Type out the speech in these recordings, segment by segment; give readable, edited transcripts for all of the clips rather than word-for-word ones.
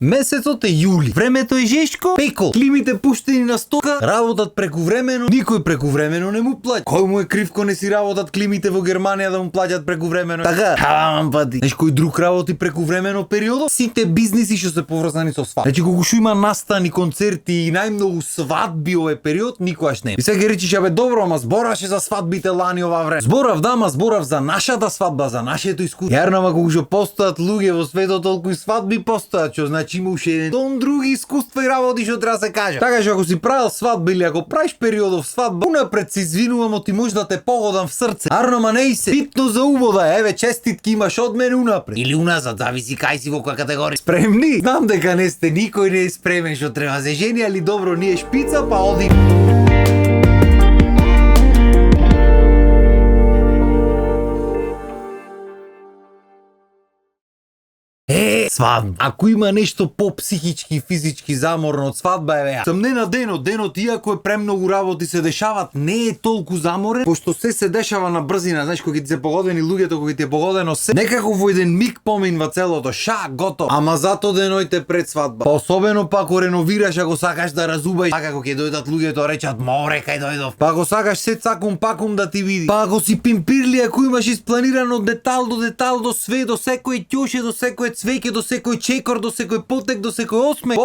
Месецот е јули. Времето е жешко, пеко. Климите пуштени на стока, работат прекувремено, никој прекувремено не му плаќа. Кој му е крив ко не си работат климите во Германија да му плаќат прекувремено? Така, пати. Знаеш кој друг работи прекувремено периодот? Сите бизниси што се поврзани со свадба. Значи кога што има настани, концерти и најмногу свадби овој период, никогаш не. И сега речиш, абе добро, ама збораше за свадбите лани ова време. Зборав, да, ама зборав за нашата свадба, за нашето искуство. Јарно, ама кога што постојат луѓе во светот, толку и свадби постојат, што значи има уште еден тон други искуства и работи што треба да се каже. Така што ако си правил свадба или ако правиш периодов свадба, унапред се извинувам, ти може да те погодам в срце. Арно, ама не и се. Битно за увода, еве честитки имаш од мене унапред. Или уназад, зависи кај си во која категорија. Спремни? Знам дека не сте, никој не е спремен што треба се жени, али добро, ние шпица, па оди. Свадба. Ако има нешто по-психички и физички заморно од свадба, еве ја. Сам не на денот, иако е премногу работи се дешават, не е толку заморен, пошто се дешава на брзина, знаеш, кога ти се погодени луѓето, кога ти е погодено се, некако во еден миг поминва целото, готово. Ама зато денојте пред свадба. Па особено па ако реновираш, ако сакаш да разубаеш, па како ќе дојдат луѓето речат, море кај дојдов. Па ако сакаш се цакум пакум да ти види. Па ако си пимпирли, ако имаш испланирано детал до све, до секој ќоше, до секој цвеќе, до секој чекор, до секој потек, до секој осме.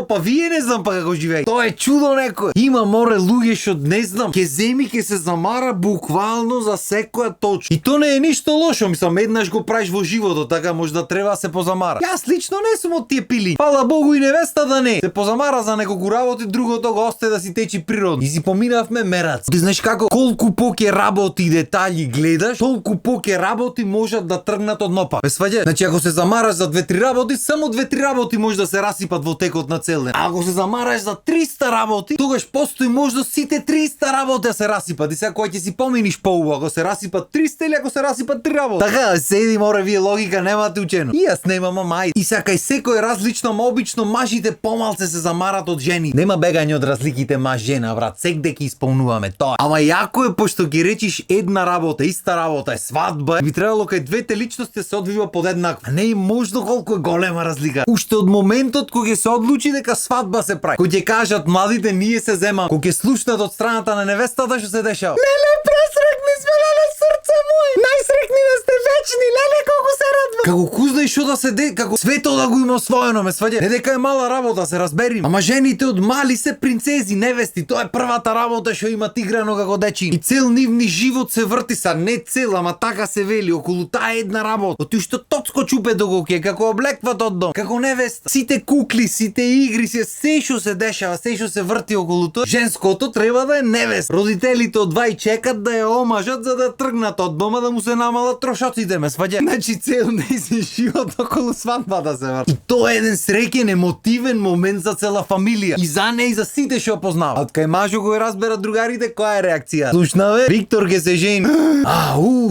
Па вие не знам па како живеете. Тоа е чудо некој. Има море луѓе што не знам, ќе земи ќе се замара буквално за секоја точка. И то не е ништо лошо, мислам, еднаш го правиш во животот, така може да треба да се позамара. Јас лично не сум од тие пили. Фала Богу и невеста да не. Се позамара за неколку работи, другото го остае да си течи природно. И си поминавме мерац. Ти знаеш како колку поќе работи и детали гледаш, толку поќе работи можат да тргнат од нопа. Ме сваѓаш? Значи ако се замараш за 2-3 работи, само 2-3 работи може да се расипат во текот на цел ден. А ако се замараш за 300 работи, тогаш постои можност сите 300 работи да се расипат. И сега кој ќе си поминиш поубаво, ако се расипат 300 или ако се расипат 3 работи. Така, седи море, вие логика немате учено. И јас немам, ама ајде. И сега кај секој различно, ама обично мажите помалце се замарат од жени. Нема бегање од разликите маж-жена, брат, секде ќе исполнуваме тоа. Ама јако е пошто ги речиш една работа, иста работа е свадба, би требало кај двете личности се одвива подеднакво. А не е можно колку е голема разлика. Уште од моментот кога ќе се одлучи дека свадба се прави, кога ќе кажат младите ние се земам, кога ќе слушнат од страната на невестата што се дешава. Леле, пресрекни сме, леле, срце мој. Најсрекни да сте вечни, леле, колку се радва. Како кузна и што да се како свето да го има освоено, ме сваѓа. Не дека е мала работа, се разберим. Ама жените од мали се принцези, невести, тоа е првата работа што имат играно како дечи. И цел нивни живот се врти са не цел, ама така се вели околу таа една работа. Тој што тоцко чупе до гоке, како облекват од дом, како невеста. Сите кукли, сите игри, се што се дешава, се што се врти околу тоа. Женското треба да е невеста. Родителите од двај чекат да ја омажат за да тргнат од дома да му се намалат трошоците, ме сваѓа. Значи цел нејзин живот околу свадбата се врти. И тоа е еден среќен емотивен момент за цела фамилија. И за неј и за сите што познаваат. Кај мажо го разберат другарите која е реакција. Слушнаве, Виктор ќе се жени.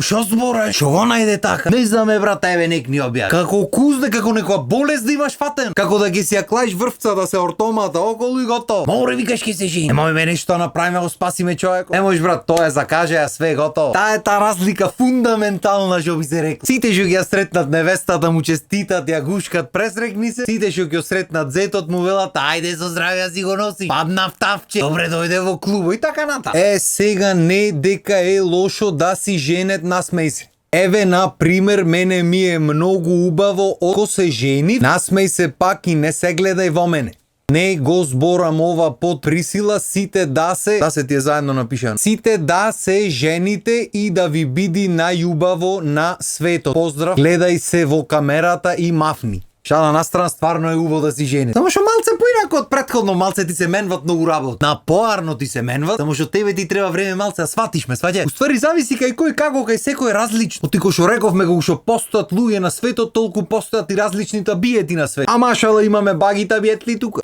Шо збора? Шо го најде така? Не знаме, брат, еве нек ни објави. Како кузне, како некоја болест да имаш фатен. Како да ги си ја клаиш врвца да се ортомата околу и готово. Море викаш ќе се жени. Немој нешто направиме, го спасиме човек. Не можеш, брат, тоа е закажеа све готово. Таа е таа разлика фундаментална што би се рекла. Сите што ги ја сретнат невестата му честитат, ја гушкат, пресрекни се. Сите што ќе сретнат зетот му велат ајде со здравје си го носи. Паднав тавче. Добре дојде во клуб и така ната. Сега не дека е лошо да си женет, насмеј се. Еве, на пример, мене ми е многу убаво ако се жени, насмеј се пак и не се гледај во мене. Не го зборам ова под присила, сите да се ти е заедно напишано. Сите да се жените и да ви биди најубаво на светот. Поздрав, гледај се во камерата и мафни. Шала на страна, стварно е убаво да си жени. Само што малце поинако од претходно, малце ти се менват многу работи. На поарно ти се менват, само што тебе ти треба време малце да сватиш, ме сваѓа. Уствари зависи кај кој како, кај секој е различно. Оти кој што рековме кога што постојат луѓе на светот, толку постојат и различните биети на светот. Ама шала имаме багита биетли тука.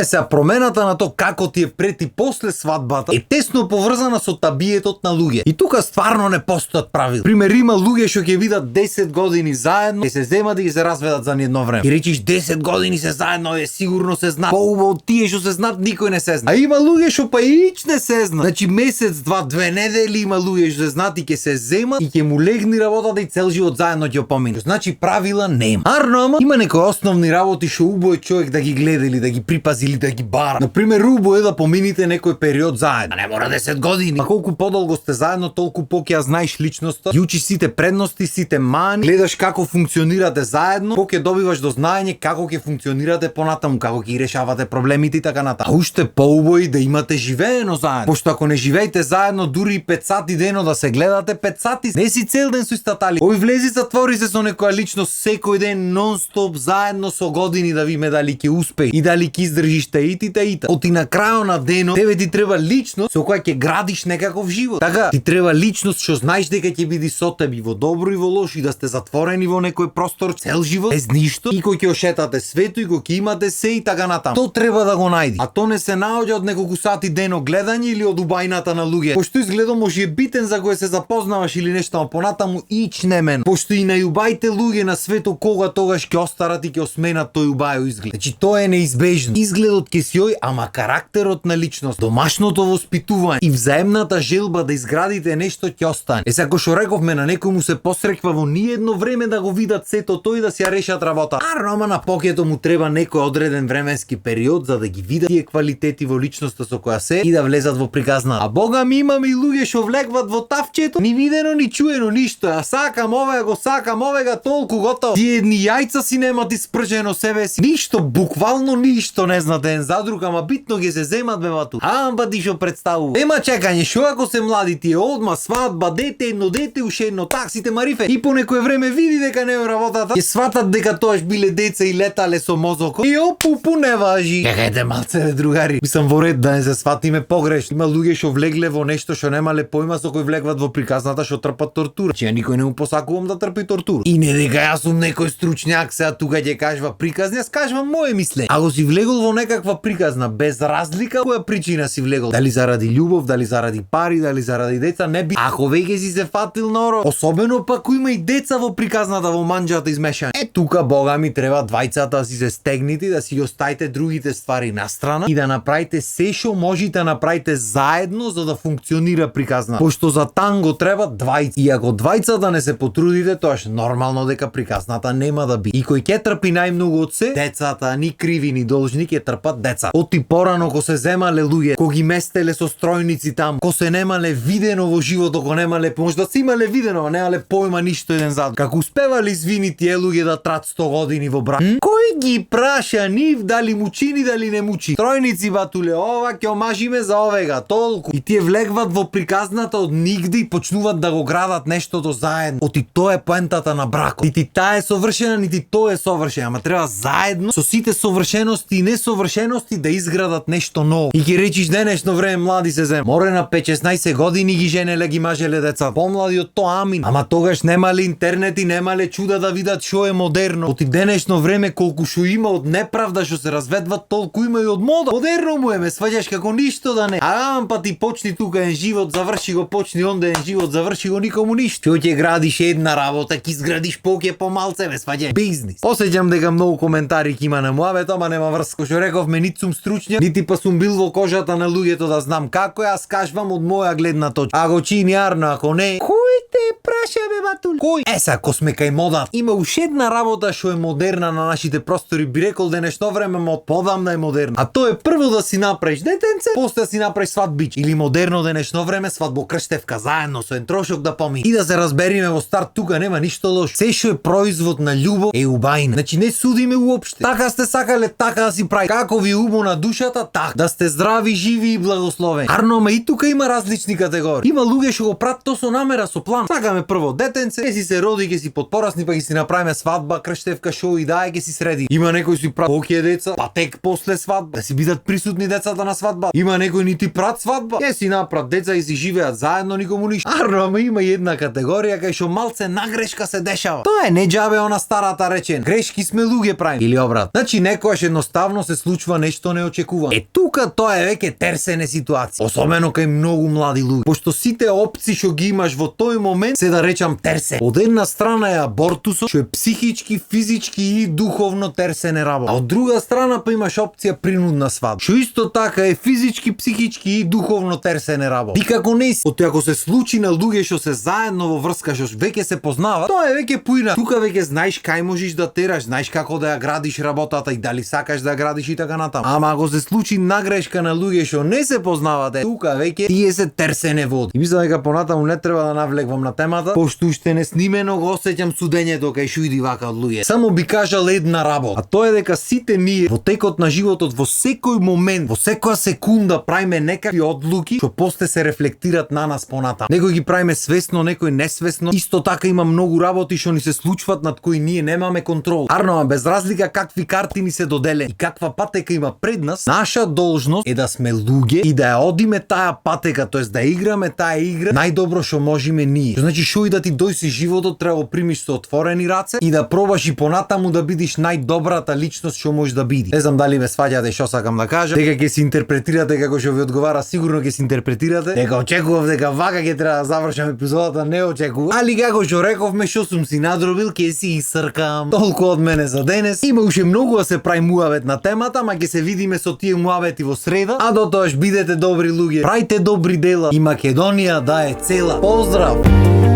Сега промената на тоа како ти е пред и после свадбата е тесно поврзана со табиетот на луѓе. И тука стварно не постојат правила. Пример, има луѓе што ќе видат 10 години заедно, ќе се земат и ќе се разведат за едно едно време. И речиш 10 години се заедно, сигурно се знаат. Поубаво од тие што се знаат никој не се знае. А има луѓе што па и не се знаат. Значи месец, два, 2 недели има луѓе што се знаат и ќе се земат и ќе му легни работата и цел живот заедно ќе помине. Значи правила нема. Ама има некои основни работи што убаво е човек да ги гледа или да ги припази или да ги бара. Например, убаво е да помините некој период заедно. А не мора 10 години. А колку подолго сте заедно, толку поќе ја знаеш личноста, ги учиш сите предности, сите мани, гледаш како функционирате заедно, поќе добиваш до знаење како ќе функционирате понатаму, како ќе решавате проблемите и така натаму. А уште поубаво и да имате живеено заедно. Пошто ако не живеете заедно дури 5 сати дено да се гледате 5 сати, не си цел ден со истата ли. Ови влези затвори се со некоја личност секој ден нон-стоп заедно со години да видиме дали ќе успее и дали ќе издржиш таитите. Оти на крајот на денот тебе ти треба личност со која ќе градиш некаков живот. Така ти треба личност што знаеш дека ќе биде со тебе во добро и во лошо и да сте затворени во некој простор цел живот без ништо и кој ќе ошетате свето и кој ќе имате се и така натаму. То треба да го најди. А то не се наоѓа од неколку сати дено гледање или од убајната на луѓе. Пошто изгледо може битен за кој се запознаваш или нешто, а понатаму ич немен. Пошто и најубајте луѓе на свето кога тогаш ќе остарат и ќе осменат тој убајо изглед. Значи тоа е неизбежно. Изгледот ќе си ој, ама карактерот на личност, домашното воспитување и взаемната желба да изградите нешто ќе остане. Ако што рековме на некој му се посреква во ниедно време да го видат сето тој да си ја решат работа. Ама на покето му треба некој одреден временски период за да ги видат тие квалитети во личноста со која се и да влезат во приказна. А бога ми имаме и луѓе што влегват во тавчето, ни видено ни чуено ништо. А сакам овега, го сакам овега, толку готово. Тие едни јајца си немат испржено себе си. Ништо, буквално ништо не знаат ден за друг, ама битно ги се земат бе бату. Амба ти што представува. Ема чекање, што ако се млади тие одма свадба, дете, едно дете, уште едно таксите марифе. И по некое време види дека не е работата. Ќе сватат дека тоаш биле деца и летале со мозокот. И опу не важи. Чекајте малце другари. Мислам во ред да не се сватиме погрешно. Има луѓе што влегле во нешто што немале појма со кој влегват во приказната што трпат тортура. Че никој не му посакувам да трпи тортура. И не дека јас сум некој стручњак сега тука ќе кажува приказни, јас кажувам мое мислење. Ако си влегол во некаква приказна без разлика која причина си влегол, дали заради љубов, дали заради пари, дали заради деца, не би. Ако веќе си се фатил норо, особено пак кој има и деца во приказната во манџата измешани. Тука бога ми треба двајцата да си се стегнити, да си ги оставите другите ствари на страна и да направите се што можете да направите заедно за да функционира приказна. Пошто за танго треба двајца. И ако двајцата не се потрудите, тоаш нормално дека приказната нема да би. И кој ќе трпи најмногу од се, децата, ни криви ни должни ќе трпат деца. Оти порано ко се земале луѓе, ко ги местеле со стројници таму, ко се немале видено во животот, ко немале, можда се имале видено, а немале појма ништо еден зад. Како успевале извини тие луѓе да трат 100 години во брак. Кој ги праша нив дали му чини дали не му чини? Стројници батуле, ова ќе омажиме за овега, толку. И тие влегват во приказната од нигде и почнуваат да го градат нештото заедно. Оти тоа е поентата на бракот. Нити таа е совршена, нити тоа е совршено, ама треба заедно со сите совршености и несовршености да изградат нешто ново. И ќе речиш денешно време млади се зем. Море на 5-16 години ги женеле, ги мажеле деца. Помлади од тоа амин. Ама тогаш немале интернет и немале чуда да видат што е модерно. Оти денешно време колку што има од неправда што се разведват, толку има и од мода. Модерно му е, ме сваѓаш како ништо да не. А па ти почни тука еден живот, заврши го, почни онде еден живот, заврши го, никому ништо. Што ќе градиш една работа, ќе изградиш поќе помалце, ме сваѓаш бизнис. Осеќам дека многу коментари ќе има на муабето, ама нема врска. Што рековме, нити сум стручњак, нити па сум бил во кожата на луѓето да знам како е, јас кажувам од моја гледна точка. Ако чини арно, ако не, кој те праша бе батул? Кој? Еса, ако сме кај мода, има уште една работа што е модерна на нашите простори, би рекол денешно време, мо подамна е модерна. А тоа е прво да си направиш детенце, после да си направиш свадбич или модерно денешно време свадбокрштевка заедно со трошок да помини. И да се разбериме во старт, тука нема ништо лошо. Се што е производ на љубов е убајно. Значи не судиме уопште. Така сте сакале, така да си прави. Како ви убо на душата, така да сте здрави, живи и благословени. Арно, ама и тука има различни категории. Има луѓе што го прават то со намера, со план. Сакаме прво детенце, ќе си се роди, ќе си подпорасни, па ќе си направиме свадба, крштевка, шоу и дај ќе си среди. Има некои си прават поќе деца, па тек после свадба, да си бидат присутни децата на свадба. Има некои нити прат свадба, ќе си направат деца и си живеат заедно, никому ништо. Арно, ама има и една категорија кај што малце нагрешка се дешава. Тоа е не џабе она старата речен. Грешки сме луѓе правим или обрат. Значи некојаш едноставно се случува нешто неочекувано. Тука тоа е веќе терсене ситуација, особено кај многу млади луѓе. Пошто сите опции што ги имаш во тој момент се да речам терсе. Од една страна е абортусот, што е психички, физички физички и духовно терсене работа. А од друга страна па имаш опција принудна свадба, што исто така е физички, психички и духовно терсене работа. Ти како не си, ако се случи на луѓе што се заедно во врска, што веќе се познаваат, тоа е веќе поина. Тука веќе знаеш кај можеш да тераш, знаеш како да ја градиш работата и дали сакаш да ја градиш и така натаму. Ама ако се случи нагрешка на луѓе што не се познавате, тука веќе тие се терсене води. И мислам дека понатаму не треба да навлегвам на темата, пошто уште не снимено го осеќам судењето кај шуиди вака од луѓе. Само би кажал една работа, а тоа е дека сите ние во текот на животот, во секој момент, во секоја секунда правиме некакви одлуки што после се рефлектират на нас понатаму. Некој ги правиме свесно, некој несвесно. Исто така има многу работи што ни се случваат над кои ние немаме контрол. Арно, без разлика какви карти ни се доделени и каква патека има пред нас, наша должност е да сме луѓе и да ја одиме таа патека, тоест да играме таа игра најдобро што можеме ние. Значи што и да ти дојси животот, треба го примиш со отворени раце и да пробаш и понатаму да бидиш најдобрата личност што можеш да биди. Не знам дали ме сваѓате што сакам да кажам, дека ќе се интерпретирате како што ви одговара, сигурно ќе се интерпретирате. Дека очекував дека вака ќе треба да завршам епизодата, не очекував. Али како што рековме, што сум си надробил, ќе си исркам. Толку од мене за денес. Има уште многу да се прави муавет на темата, ама ќе се видиме со тие муавети во среда. А дотоаш бидете добри луѓе, прајте добри дела и Македонија да е цела. Поздрав!